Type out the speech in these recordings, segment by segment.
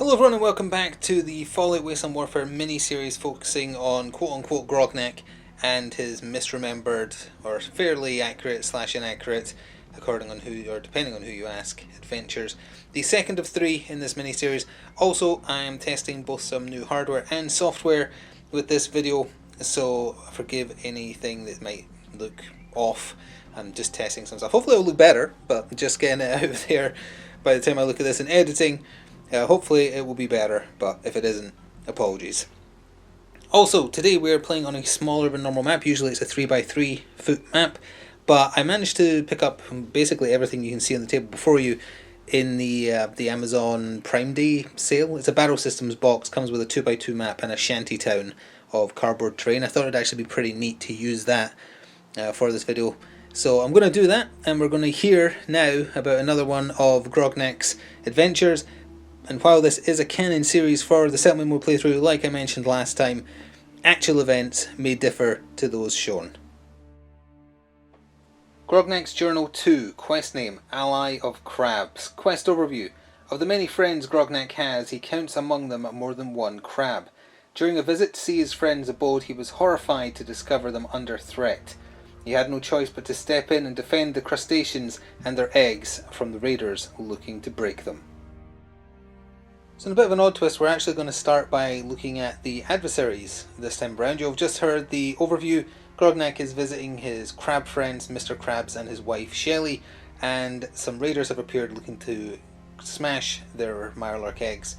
Hello everyone and welcome back to the Fallout Wasteland Warfare mini-series focusing on quote-unquote Grognak and his misremembered, or fairly accurate / inaccurate, depending on who you ask, adventures. The second of 3 in this mini-series. Also, I am testing both some new hardware and software with this video, so forgive anything that might look off. I'm just testing some stuff. Hopefully it'll look better, but just getting it out there by the time I look at this in editing. Hopefully it will be better, but if it isn't, apologies. Also, today we are playing on a smaller than normal map. Usually it's a 3x3 foot map, but I managed to pick up basically everything you can see on the table before you in the Amazon Prime Day sale. It's a Battle Systems box, comes with a 2x2 map and a shanty town of cardboard terrain. I thought it'd actually be pretty neat to use that for this video. So I'm going to do that, and we're going to hear now about another one of Grognak's adventures. And while this is a canon series for the settlement mode playthrough, like I mentioned last time, actual events may differ to those shown. Grognak's Journal 2, quest name, Ally of Crabs. Quest overview. Of the many friends Grognak has, he counts among them more than one crab. During a visit to see his friend's abode, he was horrified to discover them under threat. He had no choice but to step in and defend the crustaceans and their eggs from the raiders looking to break them. So in a bit of an odd twist, we're actually going to start by looking at the adversaries this time around. You've just heard the overview. Grognak is visiting his crab friends, Mr. Krabs and his wife Shelley, and some raiders have appeared looking to smash their Mirelurk eggs,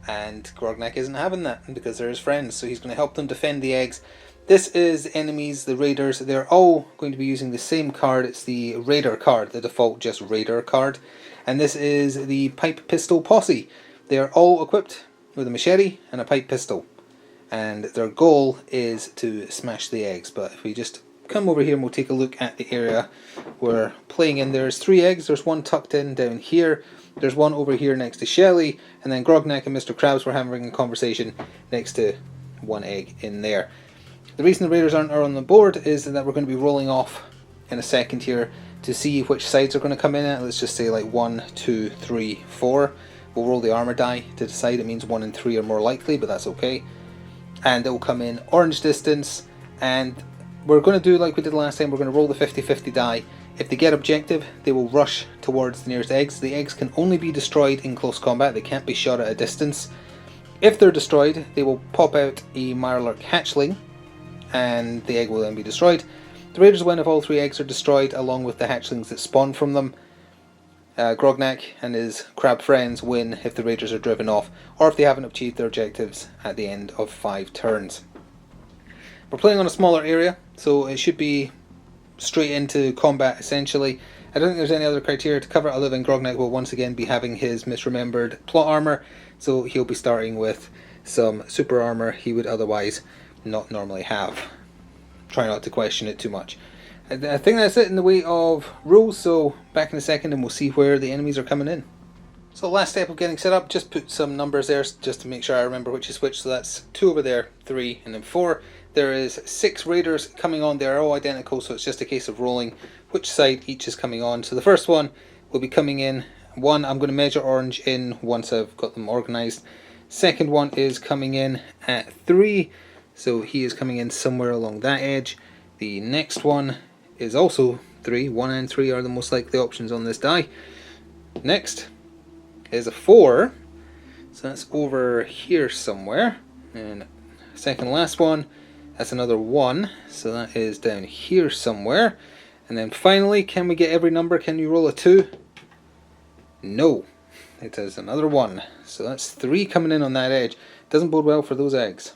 and Grognak isn't having that because they're his friends, so he's going to help them defend the eggs. This is enemies, the raiders. They're all going to be using the same card. It's the Raider card, the default just Raider card, and this is the Pipe Pistol Posse. They are all equipped with a machete and a pipe pistol, and their goal is to smash the eggs. But if we just come over here and we'll take a look at the area we're playing in, there's 3 eggs. There's one tucked in down here, there's one over here next to Shelley, and then Grognak and Mr. Krabs were having a conversation next to one egg in there. The reason the raiders aren't on the board is that we're going to be rolling off in a second here to see which sides are going to come in at. Let's just say like 1, 2, 3, 4. We'll roll the armor die to decide. It means 1 and 3 are more likely, but that's okay. And it will come in orange distance, and we're going to do like we did last time. We're going to roll the 50-50 die. If they get objective, they will rush towards the nearest eggs. The eggs can only be destroyed in close combat. They can't be shot at a distance. If they're destroyed, they will pop out a Mirelurk hatchling, and the egg will then be destroyed. The raiders win if all 3 eggs are destroyed, along with the hatchlings that spawn from them. Grognak and his crab friends win if the raiders are driven off, or if they haven't achieved their objectives at the end of 5 turns. We're playing on a smaller area, so it should be straight into combat essentially. I don't think there's any other criteria to cover other than Grognak will once again be having his misremembered plot armor, so he'll be starting with some super armor he would otherwise not normally have. Try not to question it too much. I think that's it in the way of rules, so back in a second and we'll see where the enemies are coming in. So last step of getting set up, just put some numbers there just to make sure I remember which is which. So that's 2 over there, 3 and then 4. There is 6 raiders coming on. They're all identical, so it's just a case of rolling which side each is coming on. So the first one will be coming in 1. I'm going to measure orange in once I've got them organised. Second one is coming in at 3, so he is coming in somewhere along that edge. The next one is also 3. 1 and 3 are the most likely options on this die. Next is a 4, so that's over here somewhere. And second last one, that's another 1, so that is down here somewhere. And then finally, can we get every number? Can you roll a 2? No, it is another 1, so that's 3 coming in on that edge. Doesn't bode well for those eggs.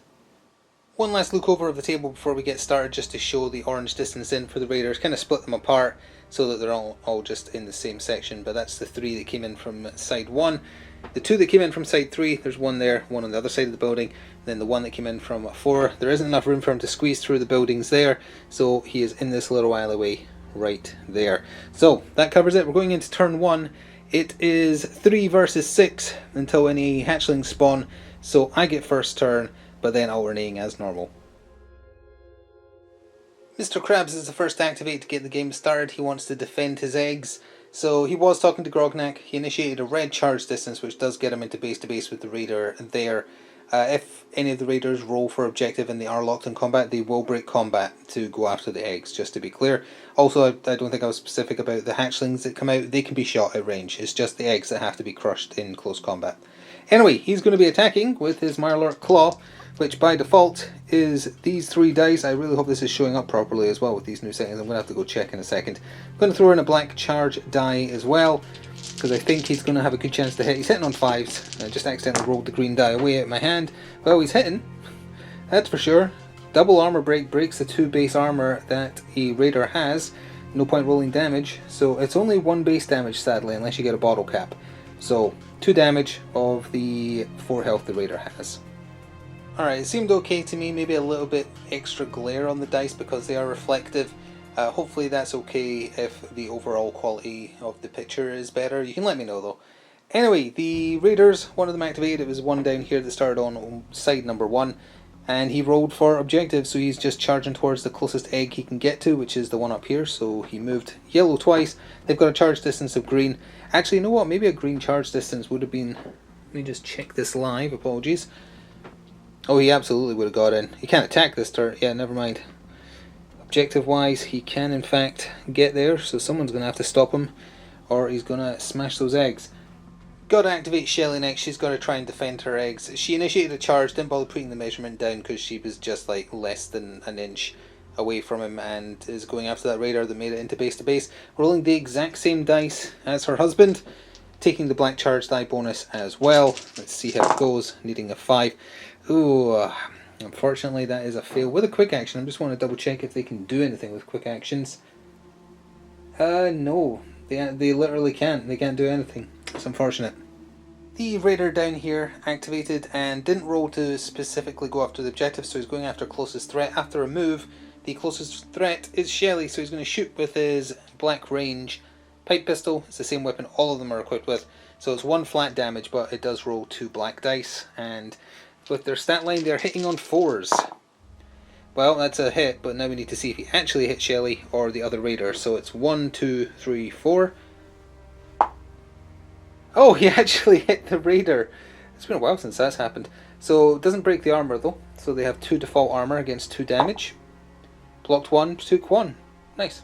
One last look over of the table before we get started, just to show the orange distance in for the raiders, kind of split them apart so that they're all just in the same section. But that's the 3 that came in from side 1. The 2 that came in from side 3, there's one there, one on the other side of the building. Then the one that came in from 4, there isn't enough room for him to squeeze through the buildings there, so he is in this little alleyway right there. So that covers it. We're going into turn 1. It is 3 versus 6 until any hatchlings spawn, so I get first turn, but then alternating as normal. Mr. Krabs is the first to activate to get the game started. He wants to defend his eggs, So he was talking to Grognak. He initiated a red charge distance, which does get him into base to base with the raider there. If any of the raiders roll for objective and they are locked in combat, they will break combat to go after the eggs, just to be clear. Also, I don't think I was specific about the hatchlings that come out. They can be shot at range. It's just the eggs that have to be crushed in close combat. Anyway, he's going to be attacking with his Mirelurk Claw, which by default is these 3 dice. I really hope this is showing up properly as well with these new settings. I'm going to have to go check in a second. I'm going to throw in a black charge die as well, because I think he's going to have a good chance to hit. He's hitting on 5s. I just accidentally rolled the green die away out of my hand. Well, he's hitting, that's for sure. Double armor break breaks the 2 base armor that a raider has. No point rolling damage, so it's only 1 base damage sadly, unless you get a bottle cap. So 2 damage of the 4 health the raider has. Alright, it seemed okay to me, maybe a little bit extra glare on the dice because they are reflective. Hopefully that's okay if the overall quality of the picture is better. You can let me know though. Anyway, the raiders, one of them activated. It was one down here that started on side number 1. And he rolled for objective, so he's just charging towards the closest egg he can get to, which is the one up here. So he moved yellow twice. They've got a charge distance of green. Actually, you know what? Maybe a green charge distance would have been... Let me just check this live. Apologies. Oh, he absolutely would have got in. He can't attack this turn. Yeah, never mind. Objective-wise, he can in fact get there, so someone's going to have to stop him, or he's going to smash those eggs. Got to activate Shelly next. She's got to try and defend her eggs. She initiated a charge, didn't bother putting the measurement down because she was just like less than an inch away from him, and is going after that raider that made it into base to base. Rolling the exact same dice as her husband, taking the black charge die bonus as well. Let's see how it goes. Needing a 5. Ooh, unfortunately that is a fail with a quick action. I just want to double check if they can do anything with quick actions. No, they literally can't. They can't do anything. It's unfortunate. The raider down here activated and didn't roll to specifically go after the objective, so he's going after closest threat. After a move, the closest threat is Shelly, so he's going to shoot with his black range pipe pistol. It's the same weapon all of them are equipped with, so it's 1 flat damage, but it does roll 2 black dice, and with their stat line they're hitting on 4s. Well, that's a hit, but now we need to see if he actually hit Shelly or the other raider. So it's 1, 2, 3, 4. Oh, he actually hit the raider. It's been a while since that's happened. So it doesn't break the armor though. So they have 2 default armor against 2 damage. Blocked 1, took 1. Nice.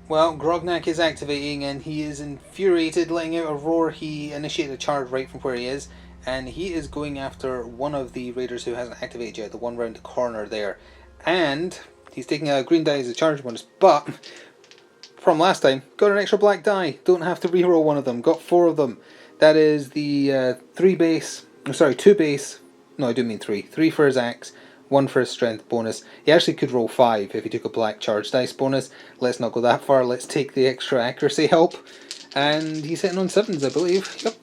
Well, Grognak is activating and he is infuriated, letting out a roar. He initiated a charge right from where he is, and he is going after one of the raiders who hasn't activated yet, the one round the corner there. And he's taking a green die as a charge bonus, but from last time, got an extra black die. Don't have to reroll one of them. Got 4 of them. That is the 2 base. No, I do mean 3. 3 for his axe, 1 for his strength bonus. He actually could roll 5 if he took a black charge dice bonus. Let's not go that far. Let's take the extra accuracy help. And he's hitting on 7s, I believe. Yep.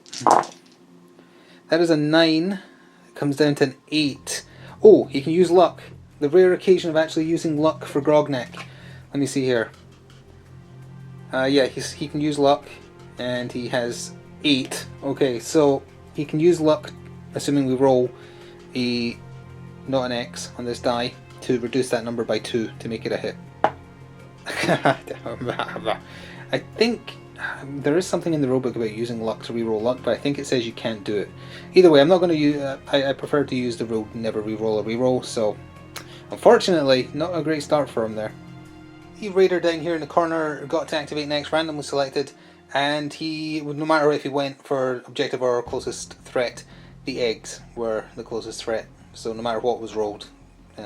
That is a 9. It comes down to an 8. Oh, he can use luck. The rare occasion of actually using luck for Grognak. Let me see here. Yeah, he can use luck, and he has 8. Okay, so he can use luck, assuming we roll not an X on this die, to reduce that number by 2 to make it a hit. I think there is something in the rulebook about using luck to reroll luck, but I think it says you can't do it. Either way, I'm not going to use. I prefer to use the rule never reroll a reroll. So, unfortunately, not a great start for him there. The raider down here in the corner got to activate next, randomly selected, and he, no matter if he went for objective or closest threat, the eggs were the closest threat. So no matter what was rolled,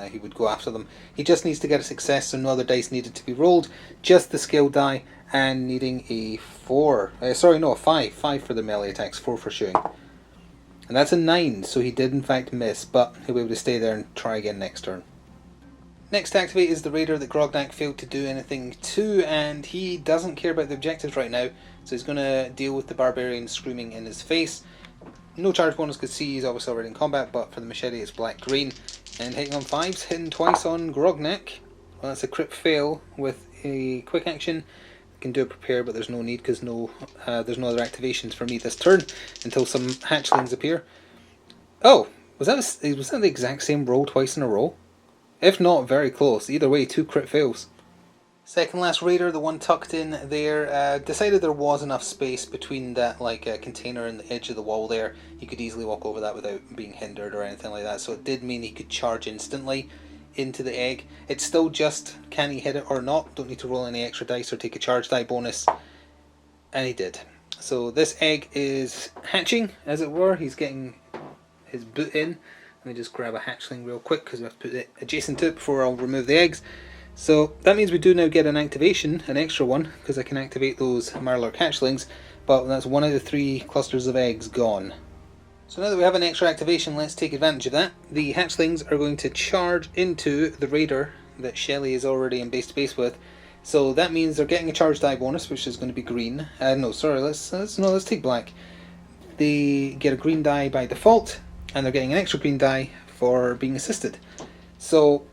he would go after them. He just needs to get a success, so no other dice needed to be rolled, just the skill die, and needing a 4. A 5. 5 for the melee attacks, 4 for shooting. And that's a 9, so he did in fact miss, but he'll be able to stay there and try again next turn. Next to activate is the raider that Grognak failed to do anything to, and he doesn't care about the objectives right now, so he's going to deal with the barbarian screaming in his face. No charge bonus because C is obviously already in combat, but for the machete it's black-green. And hitting on 5s, hitting twice on Grognak. Well, that's a crit fail with a quick action. I can do a prepare, but there's no need because there's no other activations for me this turn until some hatchlings appear. Oh, was that the exact same roll twice in a row? If not, very close. Either way, 2 crit fails. Second last raider, the one tucked in there, decided there was enough space between that container and the edge of the wall there. He could easily walk over that without being hindered or anything like that, so it did mean he could charge instantly into the egg. It's still just, can he hit it or not? Don't need to roll any extra dice or take a charge die bonus, and he did. So this egg is hatching, as it were. He's getting his boot in. Let me just grab a hatchling real quick because we have to put it adjacent to it before I'll remove the eggs. So that means we do now get an activation, an extra one, because I can activate those Mirelurk hatchlings, but that's 1 out of 3 clusters of eggs gone. So now that we have an extra activation, let's take advantage of that. The hatchlings are going to charge into the raider that Shelley is already in base to base with. So that means they're getting a charge die bonus, which is going to be green. Let's take black. They get a green die by default, and they're getting an extra green die for being assisted. So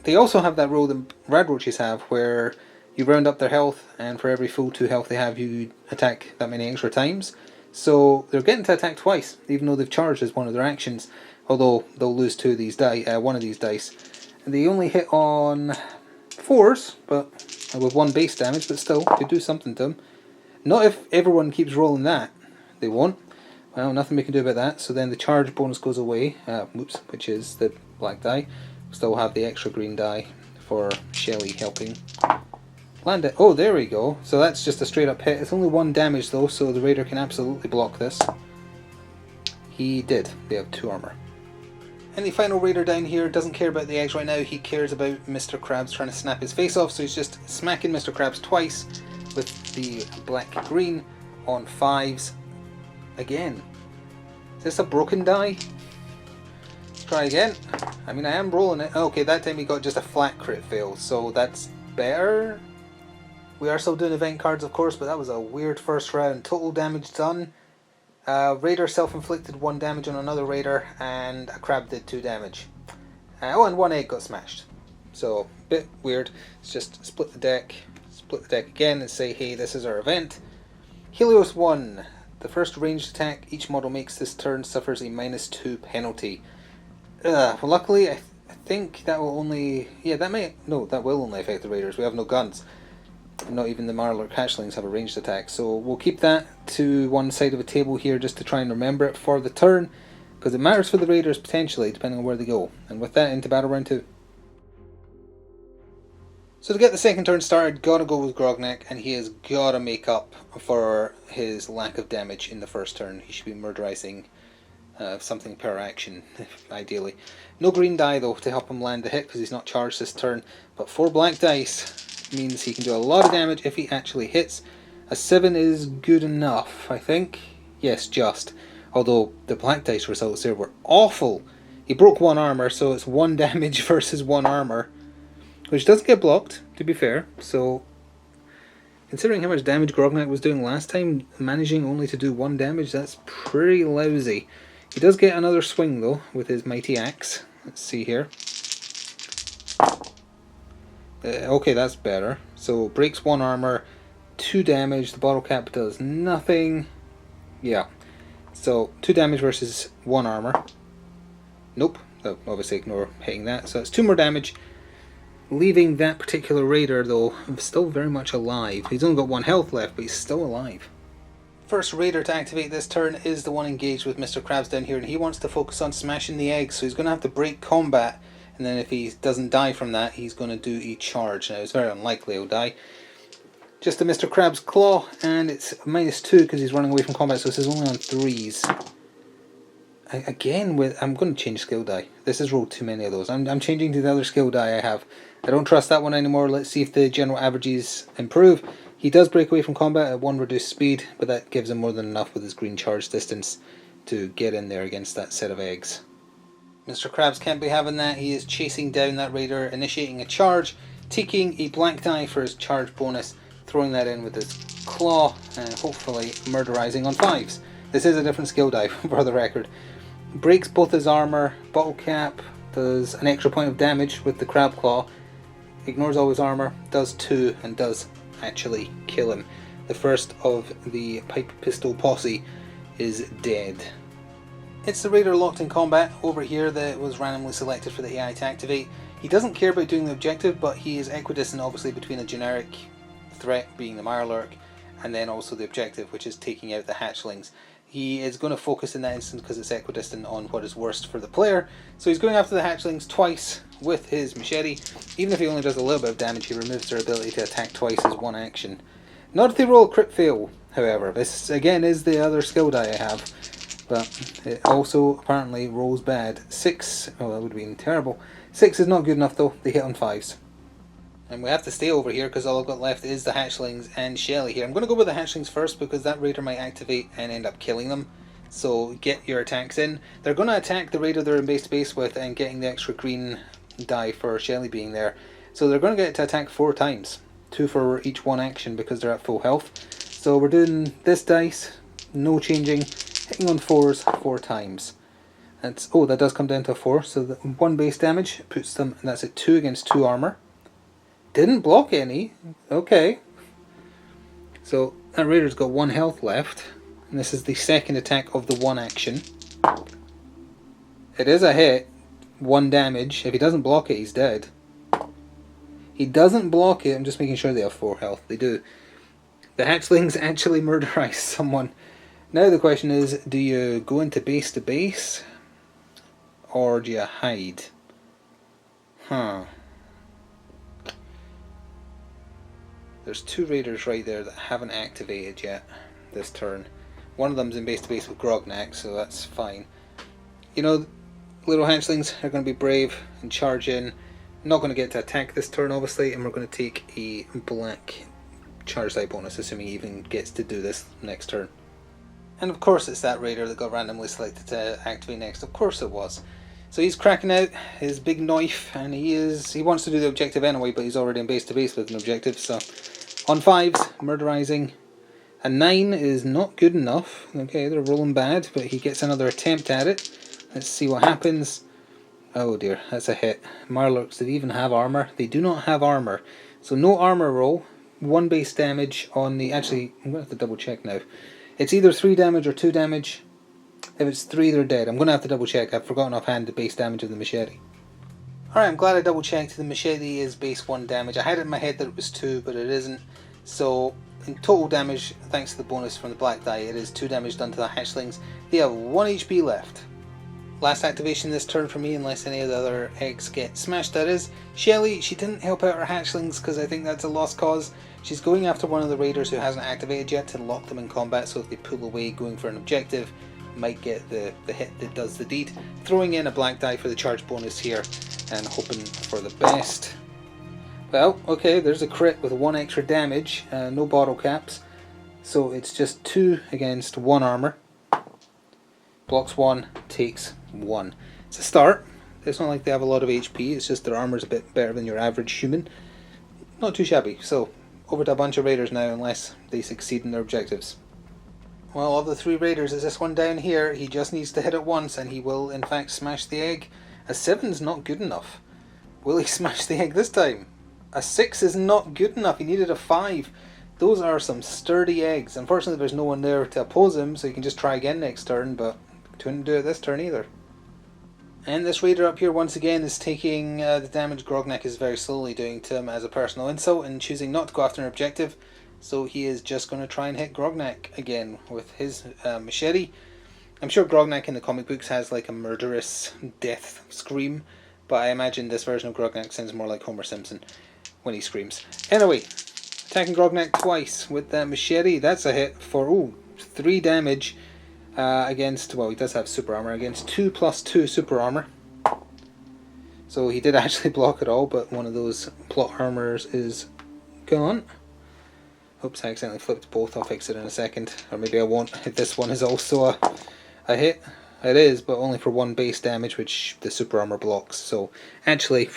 they also have that rule that rad roaches have, where you round up their health, and for every full 2 health they have, you attack that many extra times. So they're getting to attack twice, even though they've charged as one of their actions. Although they'll lose 2 of these one of these dice. And they only hit on 4s, but with 1 base damage, but still, they do something to them. Not if everyone keeps rolling that. They won't. Well, nothing we can do about that. So then the charge bonus goes away, which is the black die. Still have the extra green die for Shelley helping land it. Oh, there we go. So that's just a straight up hit. It's only 1 damage though, so the raider can absolutely block this. He did. They have 2 armor. And the final raider down here doesn't care about the eggs right now. He cares about Mr. Krabs trying to snap his face off, so he's just smacking Mr. Krabs twice with the black-green on 5s. Again. Is this a broken die? Let's try again. I mean, I am rolling it. Okay, that time he got just a flat crit fail, so that's better. We are still doing event cards, of course, but that was a weird first round. Total damage done. Raider self-inflicted 1 damage on another raider, and a crab did 2 damage. And 1 egg got smashed. So, bit weird. Let's just split the deck again and say, hey, this is our event. Helios 1. The first ranged attack each model makes this turn suffers a -2 penalty. Well, luckily, I think that will only... Yeah, that will only affect the raiders. We have no guns. Not even the Mirelurk hatchlings have a ranged attack, so we'll keep that to one side of the table here just to try and remember it for the turn, because it matters for the raiders potentially, depending on where they go. And with that, into battle round 2. So to get the second turn started, gotta go with Grognak, and he has gotta make up for his lack of damage in the first turn. He should be murderizing something per action, ideally. No green die though to help him land the hit, because he's not charged this turn, but 4 black dice means he can do a lot of damage if he actually hits. A 7 is good enough, I think. Yes, just. Although the black dice results there were awful. He broke 1 armor, so it's 1 damage versus 1 armor, which doesn't get blocked, to be fair. So, considering how much damage Grognak was doing last time, managing only to do 1 damage, that's pretty lousy. He does get another swing though with his mighty axe. Let's see here. Okay, that's better. So breaks 1 armor, 2 damage. The bottle cap does nothing. Yeah. So 2 damage versus 1 armor. Nope. Oh, obviously ignore hitting that. So it's 2 more damage. Leaving that particular raider though still very much alive. He's only got 1 health left, but he's still alive. First raider to activate this turn is the one engaged with Mr. Krabs down here, and he wants to focus on smashing the eggs, so he's going to have to break combat. And then if he doesn't die from that, he's going to do a charge. Now, it's very unlikely he'll die. Just a Mr. Krabs Claw, and it's -2 because he's running away from combat, so this is only on 3s. I'm going to change skill die. This has rolled too many of those. I'm changing to the other skill die I have. I don't trust that one anymore. Let's see if the general averages improve. He does break away from combat at 1 reduced speed, but that gives him more than enough with his green charge distance to get in there against that set of eggs. Mr. Krabs can't be having that. He is chasing down that raider, initiating a charge, taking a black die for his charge bonus, throwing that in with his claw, and hopefully murderizing on 5s. This is a different skill die for the record. Breaks both his armor, bottle cap, does an extra point of damage with the crab claw, ignores all his armor, does 2, and does actually kill him. The first of the pipe pistol posse is dead. It's the raider locked in combat over here that was randomly selected for the AI to activate. He doesn't care about doing the objective, but he is equidistant obviously between a generic threat being the Mirelurk and then also the objective, which is taking out the hatchlings. He is going to focus in that instance because it's equidistant on what is worst for the player. So he's going after the hatchlings twice with his machete. Even if he only does a little bit of damage, he removes their ability to attack twice as one action. Not if they roll a crit fail, however. This again is the other skill die I have, but it also apparently rolls bad. 6, oh that would have been terrible. 6 is not good enough though, they hit on 5s. And we have to stay over here because all I've got left is the hatchlings and Shelly here. I'm going to go with the hatchlings first because that raider might activate and end up killing them. So get your attacks in. They're going to attack the raider they're in base to base with and getting the extra green die for Shelly being there. So they're going to get to attack 4 times. 2 for each one action because they're at full health. So we're doing this dice, no changing, hitting on 4s 4 times. That's, oh, that does come down to a 4, so the 1 base damage puts them, and that's at 2 against 2 armor. Didn't block any. Okay. So that raider's got 1 health left. And this is the second attack of the 1 action. It is a hit. 1 damage. If he doesn't block it, he's dead. He doesn't block it. I'm just making sure they have 4 health. They do. The hatchlings actually murderize someone. Now the question is, do you go into base to base? Or do you hide? Huh. There's 2 raiders right there that haven't activated yet this turn. One of them's in base to base with Grognak, so that's fine. You know, little hatchlings are going to be brave and charge in. Not going to get to attack this turn obviously, and we're going to take a black charge die bonus, assuming he even gets to do this next turn. And of course it's that raider that got randomly selected to activate next. Of course it was. So he's cracking out his big knife, and he wants to do the objective anyway, but he's already in base to base with an objective, so on 5s, murderizing. A 9 is not good enough. Okay, they're rolling bad, but he gets another attempt at it. Let's see what happens. Oh dear, that's a hit. Mirelurks, do they even have armor? They do not have armor. So no armor roll, 1 base damage on the... Actually, I'm going to have to double check now. It's either 3 damage or 2 damage. If it's 3, they're dead. I'm going to have to double check. I've forgotten offhand the base damage of the machete. Alright, I'm glad I double checked. The machete is base 1 damage. I had it in my head that it was 2, but it isn't. So, in total damage, thanks to the bonus from the black die, it is 2 damage done to the hatchlings. They have 1 HP left. Last activation this turn for me, unless any of the other eggs get smashed, that is. Shelly, she didn't help out her hatchlings because I think that's a lost cause. She's going after one of the raiders who hasn't activated yet to lock them in combat, so if they pull away going for an objective, might get the hit that does the deed. Throwing in a black die for the charge bonus here and hoping for the best. Well, okay, there's a crit with 1 extra damage, no bottle caps, so it's just 2 against 1 armor. Blocks 1, takes 1. It's a start. It's not like they have a lot of HP, it's just their armor's a bit better than your average human. Not too shabby, so over to a bunch of raiders now unless they succeed in their objectives. Well, of the 3 raiders, is this one down here? He just needs to hit it once and he will in fact smash the egg. A 7's not good enough. Will he smash the egg this time? A 6 is not good enough, he needed a 5. Those are some sturdy eggs. Unfortunately there's no one there to oppose him, so he can just try again next turn, but couldn't do it this turn either. And this raider up here once again is taking the damage Grognak is very slowly doing to him as a personal insult and choosing not to go after an objective. So he is just going to try and hit Grognak again with his machete. I'm sure Grognak in the comic books has like a murderous death scream, but I imagine this version of Grognak sounds more like Homer Simpson when he screams. Anyway, attacking Grognak twice with that machete. That's a hit for 3 damage against, well, he does have super armor, against 2 + 2 super armor. So he did actually block it all, but one of those plot armors is gone. Oops, I accidentally flipped both. I'll fix it in a second. Or maybe I won't. This one is also a hit. It is, but only for 1 base damage, which the super armor blocks. So actually,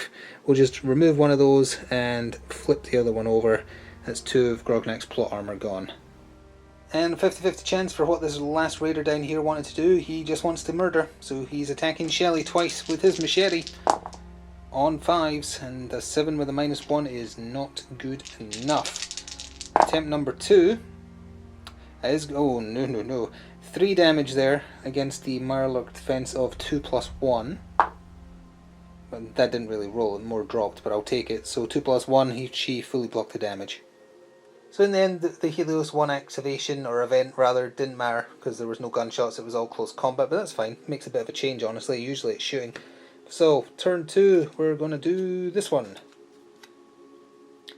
we'll just remove one of those and flip the other one over. That's 2 of Grognak's plot armor gone. And 50-50 chance for what this last raider down here wanted to do. He just wants to murder. So he's attacking Shelly twice with his machete. On 5s, and a 7 with a -1 is not good enough. Attempt number 2 is, oh no, 3 damage there against the Mirelurk defense of 2 + 1. But that didn't really roll, it more dropped, but I'll take it. So 2 plus 1, she fully blocked the damage. So in the end, the Helios 1 activation, or event rather, didn't matter because there was no gunshots, it was all close combat, but that's fine. Makes a bit of a change, honestly. Usually it's shooting. So, turn 2, we're going to do this one.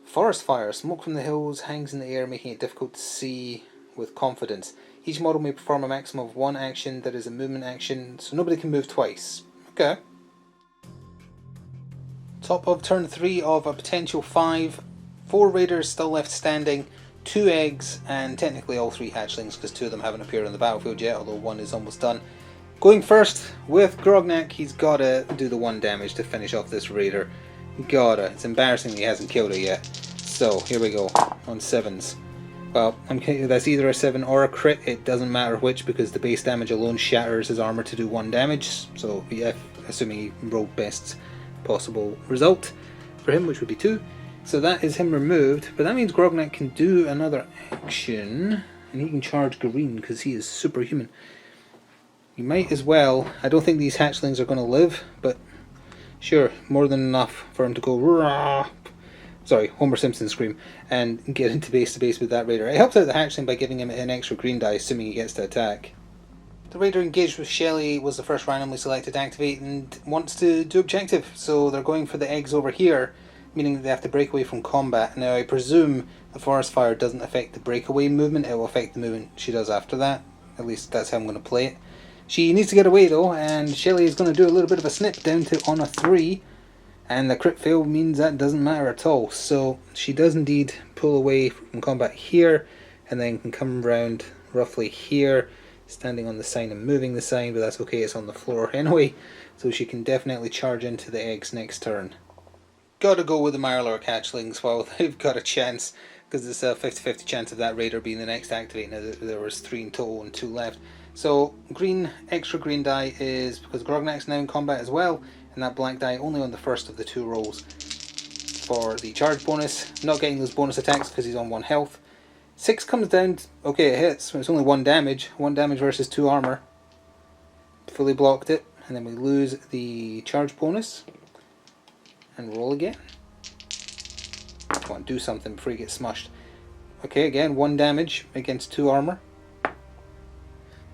Forest fire. Smoke from the hills hangs in the air, making it difficult to see with confidence. Each model may perform a maximum of 1 action that is a movement action, so nobody can move twice. Okay. Top of turn 3 of a potential 5. 4 raiders still left standing, 2 eggs, and technically all 3 hatchlings because 2 of them haven't appeared on the battlefield yet, although 1 is almost done. Going first with Grognak, he's gotta do the 1 damage to finish off this raider. Gotta. It's embarrassing that he hasn't killed it yet. So, here we go, on 7s. Well, that's either a 7 or a crit, it doesn't matter which because the base damage alone shatters his armor to do 1 damage, so yeah, assuming he rolled best possible result for him, which would be 2. So that is him removed, but that means Grognak can do another action, and he can charge green because he is superhuman. You might as well. I don't think these hatchlings are going to live, but sure, more than enough for him to go rah, sorry, Homer Simpson scream, and get into base to base with that raider. It helps out the hatchling by giving him an extra green die, assuming he gets to attack. The raider engaged with Shelly was the first randomly selected to activate and wants to do objective, so they're going for the eggs over here, meaning that they have to break away from combat. Now I presume the forest fire doesn't affect the breakaway movement, it will affect the movement she does after that. At least that's how I'm going to play it. She needs to get away though, and Shelly is going to do a little bit of a snip down to on a 3, and the crit fail means that doesn't matter at all. So she does indeed pull away from combat here, and then can come around roughly here, standing on the sign and moving the sign, but that's okay, it's on the floor anyway, so she can definitely charge into the eggs next turn. Gotta go with the Mirelurk hatchlings while they've got a chance, because it's a 50-50 chance of that raider being the next activate. Now there was 3 in total and 2 left. So green, extra green die is because Grognak's now in combat as well, and that black die only on the first of the 2 rolls for the charge bonus. Not getting those bonus attacks because he's on 1 health. 6 comes down, okay it hits, it's only 1 damage. 1 damage versus 2 armor. Fully blocked it, and then we lose the charge bonus. And roll again. Come on, do something before you get smushed. Okay, again, 1 damage against 2 armor.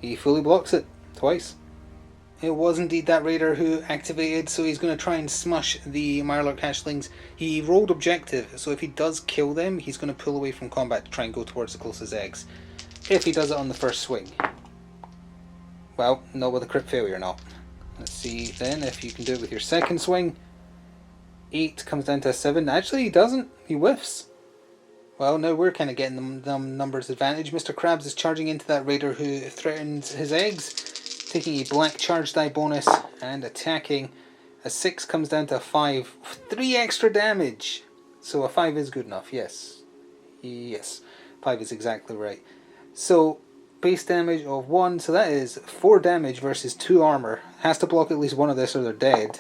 He fully blocks it twice. It was indeed that raider who activated, so he's going to try and smush the Mirelurk hatchlings. He rolled objective, so if he does kill them, he's going to pull away from combat to try and go towards the closest eggs. If he does it on the first swing. Well, not with a crit failure, not. Let's see then if you can do it with your second swing. 8 comes down to a 7. Actually, he doesn't. He whiffs. Well, now we're kind of getting them numbers advantage. Mr. Krabs is charging into that raider who threatens his eggs, taking a black charge die bonus and attacking. A 6 comes down to a 5. 3 extra damage. So a 5 is good enough, yes. Yes, 5 is exactly right. So, base damage of 1, so that is 4 damage versus 2 armor. Has to block at least 1 of this or they're dead.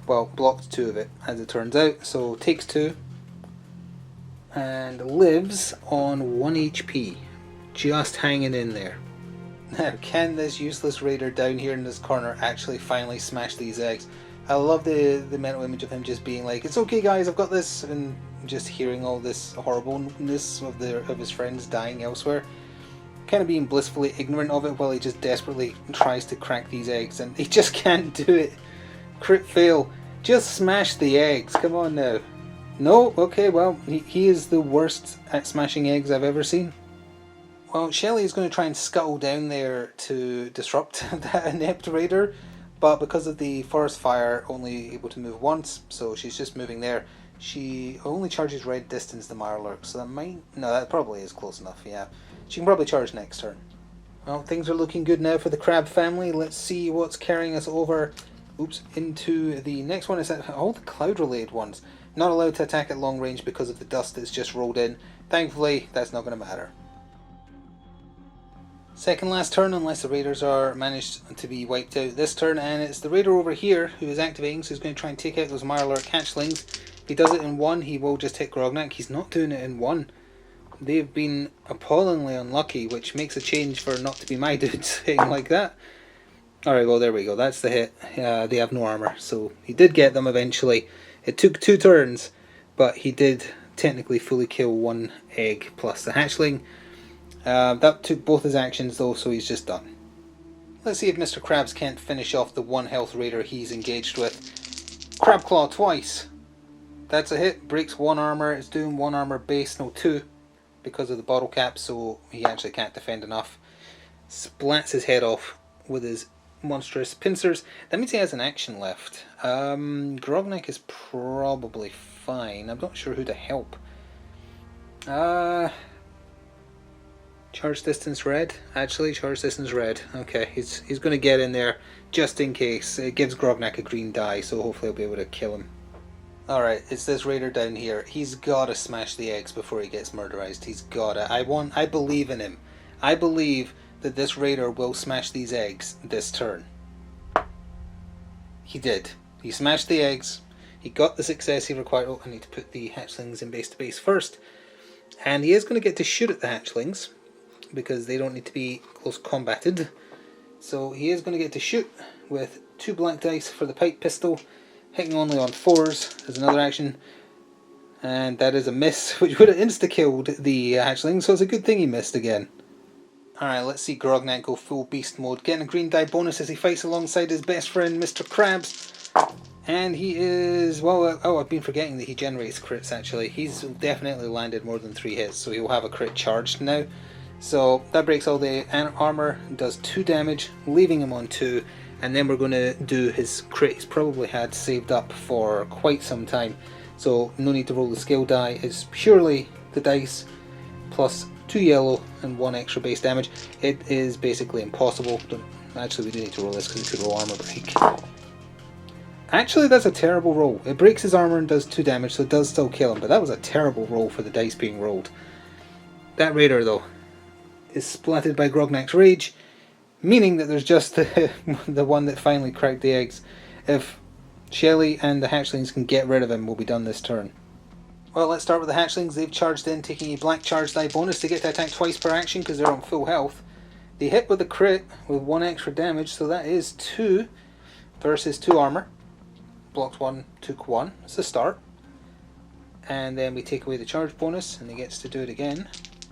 Well, blocked 2 of it, as it turns out, so takes 2 and lives on 1 HP, just hanging in there. Now, can this useless raider down here in this corner actually finally smash these eggs? I love the mental image of him just being like, it's okay guys, I've got this, and just hearing all this horribleness of his friends dying elsewhere. Kind of being blissfully ignorant of it while he just desperately tries to crack these eggs, and he just can't do it. Crit fail. Just smash the eggs. Come on now. No? Okay, well, he is the worst at smashing eggs I've ever seen. Well, Shelly is going to try and scuttle down there to disrupt that inept raider, but because of the forest fire, only able to move once, so she's just moving there. She only charges red distance the Mirelurk, so that might... No, that probably is close enough, yeah. She can probably charge next turn. Well, things are looking good now for the Crab family. Let's see what's carrying us over... Oops, into the next one. Is that all the cloud related ones. Not allowed to attack at long range because of the dust that's just rolled in. Thankfully, that's not going to matter. Second last turn, unless the raiders are managed to be wiped out this turn, and it's the raider over here who is activating, so he's going to try and take out those Mirelurk hatchlings. If he does it in 1, he will just hit Grognak. He's not doing it in 1. They've been appallingly unlucky, which makes a change for not to be my dudes hitting like that. Alright, well there we go, that's the hit. They have no armor, so he did get them eventually. It took 2 turns, but he did technically fully kill 1 egg plus the hatchling. That took both his actions though, so he's just done. Let's see if Mr. Krabs can't finish off the 1 health raider he's engaged with. Crab Claw twice. That's a hit, breaks 1 armor, it's doing 1 armor base, no 2, because of the bottle cap, so he actually can't defend enough. Splats his head off with his monstrous pincers. That means he has an action left. Grognak is probably fine. I'm not sure who to help. Charge distance red? Actually, charge distance red. Okay, he's going to get in there just in case. It gives Grognak a green die, so hopefully I'll be able to kill him. Alright, it's this raider down here. He's gotta smash the eggs before he gets murderized. He's gotta. I believe in him. I believe that this raider will smash these eggs this turn. He did. He smashed the eggs. He got the success he required. Oh, I need to put the hatchlings in base to base first. And he is going to get to shoot at the hatchlings, because they don't need to be close combated. So he is going to get to shoot with 2 black dice for the pipe pistol, hitting only on 4s as another action, and that is a miss, which would have insta-killed the hatchling, so it's a good thing he missed again. Alright, let's see Grognak go full beast mode, getting a green die bonus as he fights alongside his best friend Mr. Krabs. And he is, well, oh, I've been forgetting that he generates crits actually. He's definitely landed more than 3 hits, so he will have a crit charged now. So that breaks all the armor, does 2 damage, leaving him on 2, and then we're going to do his crit he's probably had saved up for quite some time. So no need to roll the skill die, it's purely the dice plus 2 yellow and 1 extra base damage. It is basically impossible. Actually, we do need to roll this because it could roll armor break. Actually, that's a terrible roll. It breaks his armor and does 2 damage, so it does still kill him, but that was a terrible roll for the dice being rolled. That raider, though, is splatted by Grognak's rage, meaning that there's just the one that finally cracked the eggs. If Shelly and the hatchlings can get rid of him, we'll be done this turn. Well, let's start with the hatchlings. They've charged in, taking a black charge die bonus to get to attack twice per action because they're on full health. They hit with a crit with 1 extra damage, so that is 2 versus 2 armor. Blocked 1, took 1. It's a start. And then we take away the charge bonus, and he gets to do it again.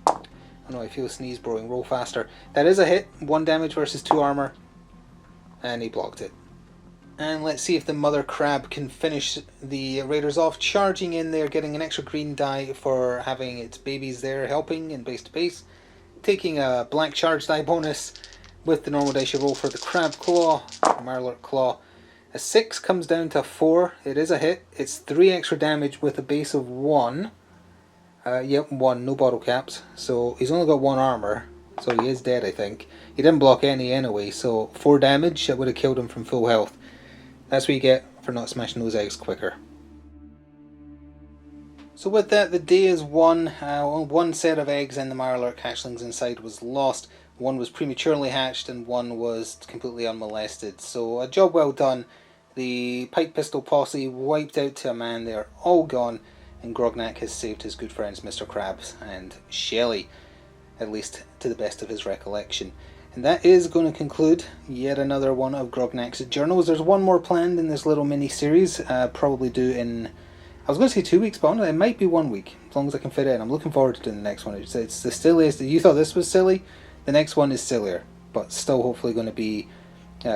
Oh no, I feel a sneeze brewing. Roll faster. That is a hit. 1 damage versus 2 armor. And he blocked it. And let's see if the mother crab can finish the raiders off. Charging in there, getting an extra green die for having its babies there helping in base to base. Taking a black charge die bonus with the normal dice you roll for the crab claw, Marlert claw. A 6 comes down to 4. It is a hit. It's 3 extra damage with a base of 1. Yep, 1, no bottle caps. So he's only got 1 armor. So he is dead, I think. He didn't block any anyway, so 4 damage, that would have killed him from full health. That's what you get for not smashing those eggs quicker. So with that, the day is won. 1 set of eggs and the Marlert hatchlings inside was lost. 1 was prematurely hatched and 1 was completely unmolested. So a job well done. The pipe pistol posse wiped out to a man. They're all gone. And Grognak has saved his good friends Mr. Krabs and Shelly, at least to the best of his recollection. And that is going to conclude yet another one of Grognak's journals. There's 1 more planned in this little mini-series, probably due in, I was going to say 2 weeks, but it might be 1 week, as long as I can fit it in. I'm looking forward to doing the next one. It's the silliest. You thought this was silly? The next one is sillier, but still hopefully going to be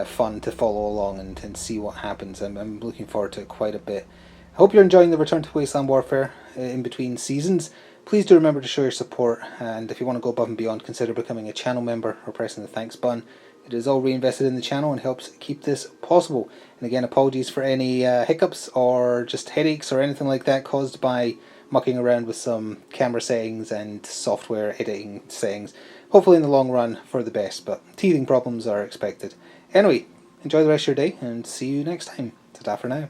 fun to follow along and see what happens. I'm looking forward to it quite a bit. I hope you're enjoying the Return to Wasteland Warfare in between seasons. Please do remember to show your support, and if you want to go above and beyond, consider becoming a channel member or pressing the thanks button. It is all reinvested in the channel and helps keep this possible. And again, apologies for any hiccups or just headaches or anything like that caused by mucking around with some camera settings and software editing settings. Hopefully in the long run for the best, but teething problems are expected. Anyway, enjoy the rest of your day and see you next time. Ta-ta for now.